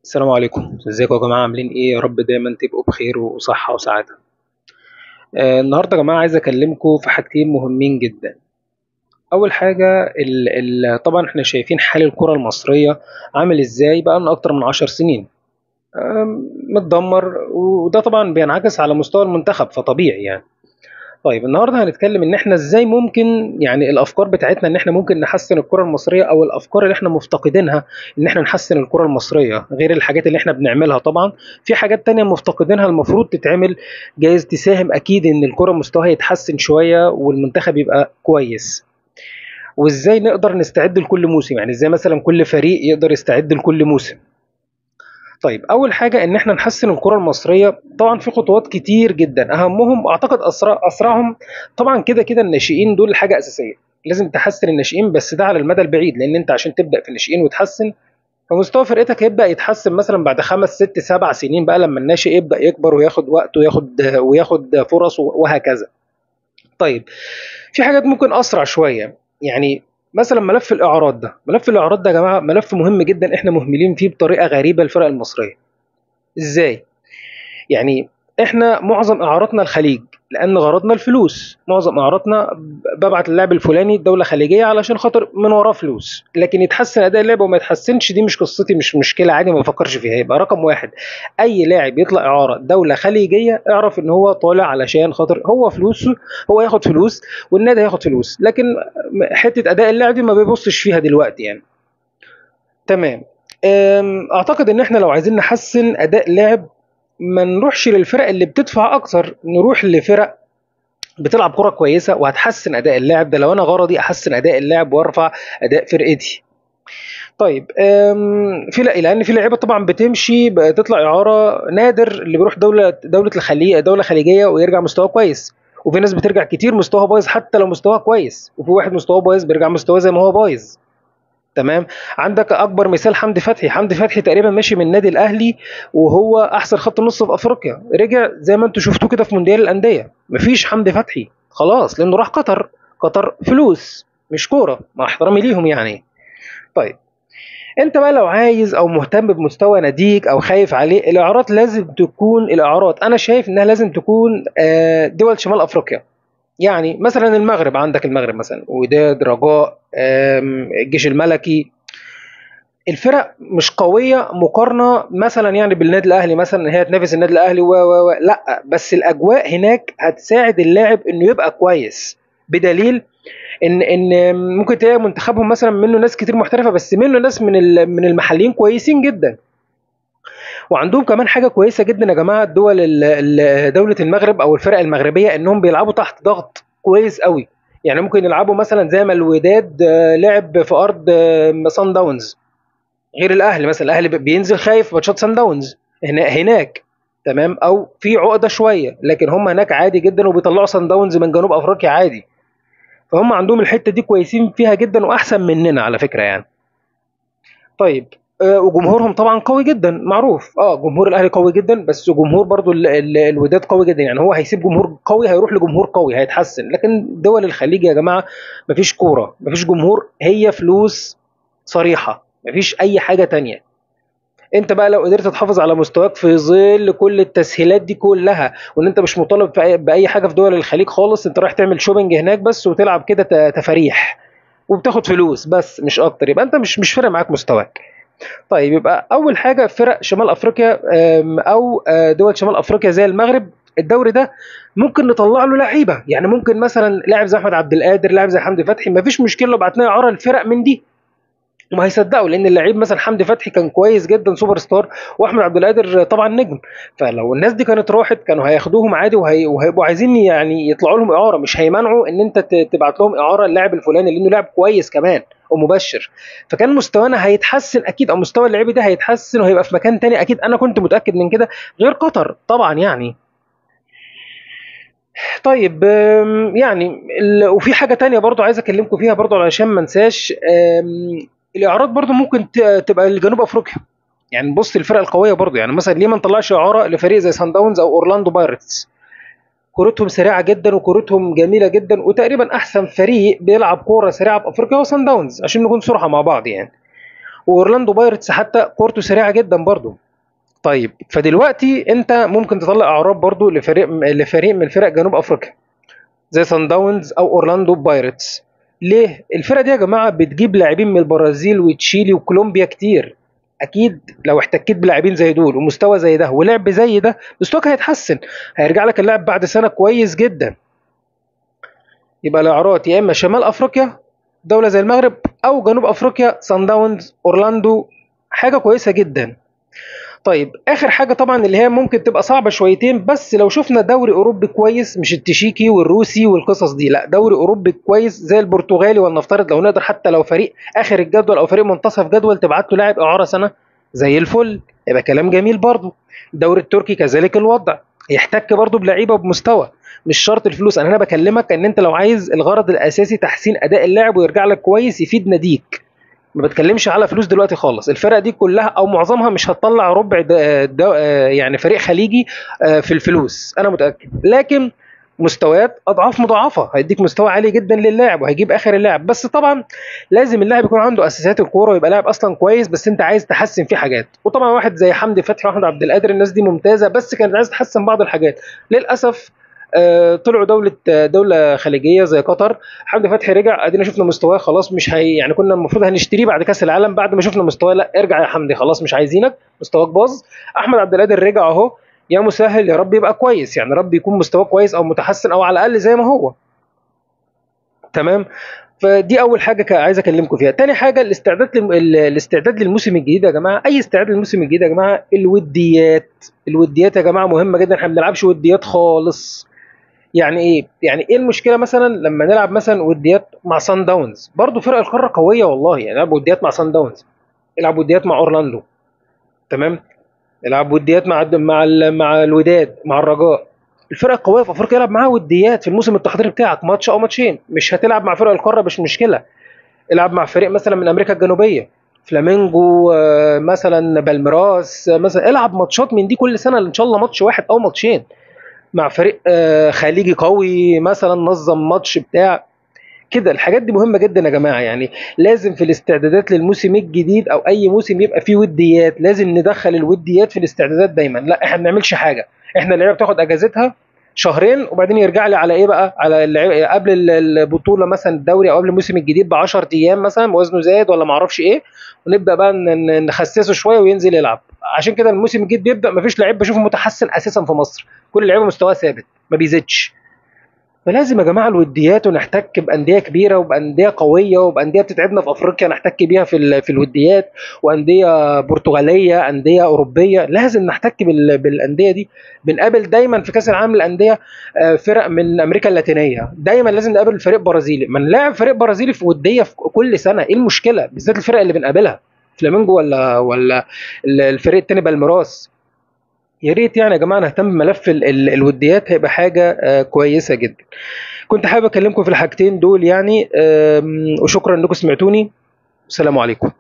السلام عليكم، ازيكم يا جماعة؟ عاملين ايه؟ يا رب دايما تبقوا بخير وصحة وسعادة. النهاردة يا جماعة عايز اكلمكم في حاجتين مهمين جدا. اول حاجة طبعا احنا شايفين حال الكرة المصرية عامل ازاي بقى من اكتر من 10 سنين. متدمر، وده طبعا بينعكس على مستوى المنتخب، فطبيعي يعني. طيب النهارده هنتكلم ان احنا ازاي ممكن، يعني الافكار بتاعتنا ان احنا ممكن نحسن الكره المصريه، او الافكار اللي احنا مفتقدينها ان احنا نحسن الكره المصريه، غير الحاجات اللي احنا بنعملها طبعا. في حاجات تانية مفتقدينها المفروض تتعمل، جايز تساهم اكيد ان الكره مستواها يتحسن شويه والمنتخب يبقى كويس. وازاي نقدر نستعد لكل موسم، يعني ازاي مثلا كل فريق يقدر يستعد لكل موسم. طيب اول حاجه ان احنا نحسن الكره المصريه، طبعا في خطوات كتير جدا، اهمهم اعتقد اسرعهم طبعا كده كده الناشئين دول حاجه اساسيه. لازم تحسن الناشئين، بس ده على المدى البعيد، لان انت عشان تبدا في الناشئين وتحسن، فمستوى فرقتك هيبدا يتحسن مثلا بعد 5 6 7 سنين بقى، لما الناشئ يبدا يكبر وياخد وقت وياخد فرص وهكذا. طيب في حاجات ممكن اسرع شويه، يعني مثلا ملف الاعراض ده يا جماعه ملف مهم جدا، احنا مهملين فيه بطريقه غريبه الفرق المصريه. ازاي؟ يعني احنا معظم اعاراتنا الخليج، لان غرضنا الفلوس. معظم اعاراتنا ببعت اللاعب الفلاني دوله خليجيه علشان خاطر من وراه فلوس، لكن يتحسن اداء اللعبه وما يتحسنش دي مش قصتي، مش مشكله، عادي ما بفكرش فيها. يبقى رقم واحد، اي لاعب يطلع اعاره دوله خليجيه اعرف ان هو طالع علشان خاطر هو فلوسه، هو ياخد فلوس والنادي هياخد فلوس، لكن حته اداء اللاعب دي ما بيبصش فيها دلوقتي يعني. تمام. اعتقد ان احنا لو عايزين نحسن اداء لاعب، ما نروحش للفرق اللي بتدفع اكتر، نروح لفرق بتلعب كرة كويسة وهتحسن اداء اللاعب ده، لو انا غرضي احسن اداء اللاعب وارفع اداء فرقتي. طيب في لا، لان في لعيبه طبعا بتمشي بتطلع اعاره، نادر اللي بيروح دوله الخليج، دوله خليجيه ويرجع مستواه كويس. وفي ناس بترجع كتير مستواها بايظ حتى لو مستواها كويس، وفي واحد مستواه بايظ بيرجع مستواه زي ما هو بايظ. تمام. عندك اكبر مثال حمدي فتحي. حمدي فتحي تقريبا ماشي من النادي الاهلي وهو احسن خط نص في افريقيا، رجع زي ما انتم شفتوه كده في مونديال الانديه، مفيش حمدي فتحي خلاص لانه راح قطر. قطر فلوس مش كوره، مع احترامي ليهم يعني. طيب انت بقى لو عايز او مهتم بمستوى ناديك او خايف عليه، الاعارات لازم تكون، الاعارات انا شايف انها لازم تكون دول شمال افريقيا. يعني مثلا المغرب، عندك المغرب مثلا وداد، رجاء، الجيش الملكي. الفرق مش قويه مقارنه مثلا يعني بالنادي الاهلي، مثلا ان هي تنافس النادي الاهلي لا، بس الاجواء هناك هتساعد اللاعب انه يبقى كويس. بدليل ان ممكن تلاقي منتخبهم مثلا منه ناس كتير محترفه، بس منه ناس من المحليين كويسين جدا. وعندهم كمان حاجه كويسه جدا يا جماعه، دوله المغرب او الفرق المغربيه، انهم بيلعبوا تحت ضغط كويس قوي. يعني ممكن يلعبوا مثلا زي ما الوداد لعب في ارض صن داونز، غير الاهلي. مثلا الاهلي بينزل خايف ماتشات سان داونز هناك، تمام، او في عقده شويه، لكن هم هناك عادي جدا وبيطلعوا سان داونز من جنوب افريقيا عادي. فهم عندهم الحته دي كويسين فيها جدا واحسن مننا على فكره يعني. طيب وجمهورهم طبعا قوي جدا معروف. جمهور الاهلي قوي جدا، بس جمهور برضو الوداد قوي جدا. يعني هو هيسيب جمهور قوي هيروح لجمهور قوي هيتحسن، لكن دول الخليج يا جماعه مفيش كوره، مفيش جمهور، هي فلوس صريحه، مفيش اي حاجه تانية. انت بقى لو قدرت تحافظ على مستواك في ظل كل التسهيلات دي كلها، وان انت مش مطالب باي حاجه في دول الخليج خالص، انت رايح تعمل شوبنج هناك بس وتلعب كده تفاريح وبتاخد فلوس بس مش اكتر، يبقى انت مش فارق معاك مستواك. طيب يبقى اول حاجه فرق شمال افريقيا، او دول شمال افريقيا زي المغرب، الدوري ده ممكن نطلع له لعيبه. يعني ممكن مثلا لاعب زي احمد عبد القادر، لاعب زي حمدي فتحي، ما فيش مشكله لو بعتنا اعاره الفرق من دي، وما هيصدقوا، لان اللعيب مثلا حمدي فتحي كان كويس جدا سوبر ستار، واحمد عبد القادر طبعا نجم. فلو الناس دي كانت راحت كانوا هياخدوهم عادي، وهيبقوا عايزين يعني يطلعوا لهم اعاره، مش هيمنعوا ان انت تبعت لهم اعاره اللاعب الفلاني لانه لاعب كويس كمان ومبشر. فكان مستوانا هيتحسن اكيد، او مستوى اللعيبه ده هيتحسن وهيبقى في مكان تاني اكيد، انا كنت متاكد من كده، غير قطر طبعا يعني. طيب يعني وفي حاجة تانية برضو عايز اكلمكم فيها برضو علشان ما انساش. الاعارات برضو ممكن تبقى لجنوب افريقيا. يعني بص الفرق القوية برضو، يعني مثلا ليه ما نطلعش اعارة لفريق زي سان داونز او اورلاندو بايرتس؟ كورتهم سريعة جدا وكورتهم جميلة جدا، وتقريبا احسن فريق بيلعب كورة سريعة في افريقيا هو سان داونز، عشان نكون صراحة مع بعض يعني. واورلاندو بايرتس حتى كورته سريعه جدا برضو. طيب فدلوقتي انت ممكن تطلع اعراب برضو لفريق من فرق جنوب افريقيا زي سان داونز او اورلاندو بايرتس. ليه؟ الفرقه دي يا جماعه بتجيب لاعبين من البرازيل وتشيلي وكولومبيا كتير. اكيد لو احتكيت بلاعبين زي دول ومستوى زي ده ولعب زي ده، مستواك هيتحسن، هيرجع لك اللاعب بعد سنه كويس جدا. يبقى الاعارات يا اما شمال افريقيا دوله زي المغرب، او جنوب افريقيا سان داونز اورلاندو، حاجه كويسه جدا. طيب اخر حاجه طبعا اللي هي ممكن تبقى صعبه شويتين، بس لو شفنا دوري اوروبي كويس، مش التشيكي والروسي والقصص دي، لا دوري اوروبي كويس زي البرتغالي، ولنفترض لو نقدر حتى لو فريق اخر الجدول او فريق منتصف جدول تبعت له لاعب اعاره سنه زي الفل، يبقى كلام جميل برضه. الدوري التركي كذلك الوضع، يحتك برضه بلعيبه بمستوى، مش شرط الفلوس. انا هنا بكلمك ان انت لو عايز الغرض الاساسي تحسين اداء اللاعب ويرجع لك كويس يفيد ناديك، ما بتكلمش على فلوس دلوقتي خالص. الفرق دي كلها او معظمها مش هتطلع ربع يعني فريق خليجي في الفلوس انا متاكد، لكن مستويات اضعاف مضاعفه، هيديك مستوى عالي جدا للاعب وهيجيب اخر اللاعب. بس طبعا لازم اللاعب يكون عنده اساسيات الكوره ويبقى لاعب اصلا كويس، بس انت عايز تحسن فيه حاجات. وطبعا واحد زي حمدي فتحي واحمد عبد القادر، الناس دي ممتازه بس كانت عايز تحسن بعض الحاجات. للاسف طلعوا دوله خليجيه زي قطر. حمدي فتحي رجع، ادينا شفنا مستواه خلاص، مش هي يعني كنا المفروض هنشتريه بعد كاس العالم، بعد ما شفنا مستواه لا ارجع يا حمدي خلاص مش عايزينك، مستواك باظ. احمد عبد القادر رجع اهو، يا مسهل يا رب يبقى كويس، يعني رب يكون مستواه كويس او متحسن او على الاقل زي ما هو. تمام. فدي اول حاجه عايز اكلمكم فيها. تاني حاجه الاستعداد للموسم الجديد يا جماعه. اي استعداد للموسم الجديد يا جماعه، الوديات يا جماعه مهمه جدا. احنا ما بنلعبش وديات خالص. يعني ايه؟ يعني ايه المشكله مثلا لما نلعب مثلا وديات مع سان داونز؟ برضه فرق القاره قويه والله، يعني نلعب وديات مع سان داونز، نلعب وديات مع اورلاندو، تمام، نلعب وديات مع الوداد، مع الرجاء. الفرق القويه في افريقيا يلعب معاها وديات في الموسم التحضيري بتاعك، ماتش او ماتشين. مش هتلعب مع فرق القاره مش مشكله، العب مع فريق مثلا من امريكا الجنوبيه، فلامينجو مثلا، بالميراس مثلا، العب ماتشات من دي كل سنه ان شاء الله ماتش واحد او ماتشين مع فريق خليجي قوي مثلا، نظم ماتش بتاع كده. الحاجات دي مهمه جدا يا جماعه. يعني لازم في الاستعدادات للموسم الجديد او اي موسم يبقى فيه وديات، لازم ندخل الوديات في الاستعدادات دايما. لا احنا ما بنعملش حاجه، احنا اللعيبه بتاخد اجازتها شهرين وبعدين يرجع لي على ايه بقى، على قبل البطوله مثلا الدوري او قبل الموسم الجديد ب 10 ايام مثلا وزنه زايد ولا ما اعرفش ايه، ونبدا بقى نخسسه شويه وينزل يلعب. عشان كده الموسم الجديد بيبدا مفيش لعيب بشوفه متحسن اساسا في مصر، كل اللعيبه مستواها ثابت ما بيزيدش. فلازم يا جماعه الوديات، ونحتك بانديه كبيره وبانديه قويه وبانديه بتتعبنا في افريقيا نحتك بيها في الوديات، وانديه برتغاليه، انديه اوروبيه، لازم نحتك بالانديه دي. بنقابل دايما في كاس العالم للانديه فرق من امريكا اللاتينيه، دايما لازم نقابل فريق برازيلي. ما نلاعب فريق برازيلي في وديه في كل سنه، ايه المشكله؟ بالذات الفرق اللي بنقابلها فلامينجو ولا الفريق التاني بالميراس. يا ريت يعني يا جماعه نهتم بملف الوديات، هيبقى حاجه كويسه جدا. كنت حابب اكلمكم في الحاجتين دول يعني، وشكرا انكم سمعتوني. السلام عليكم.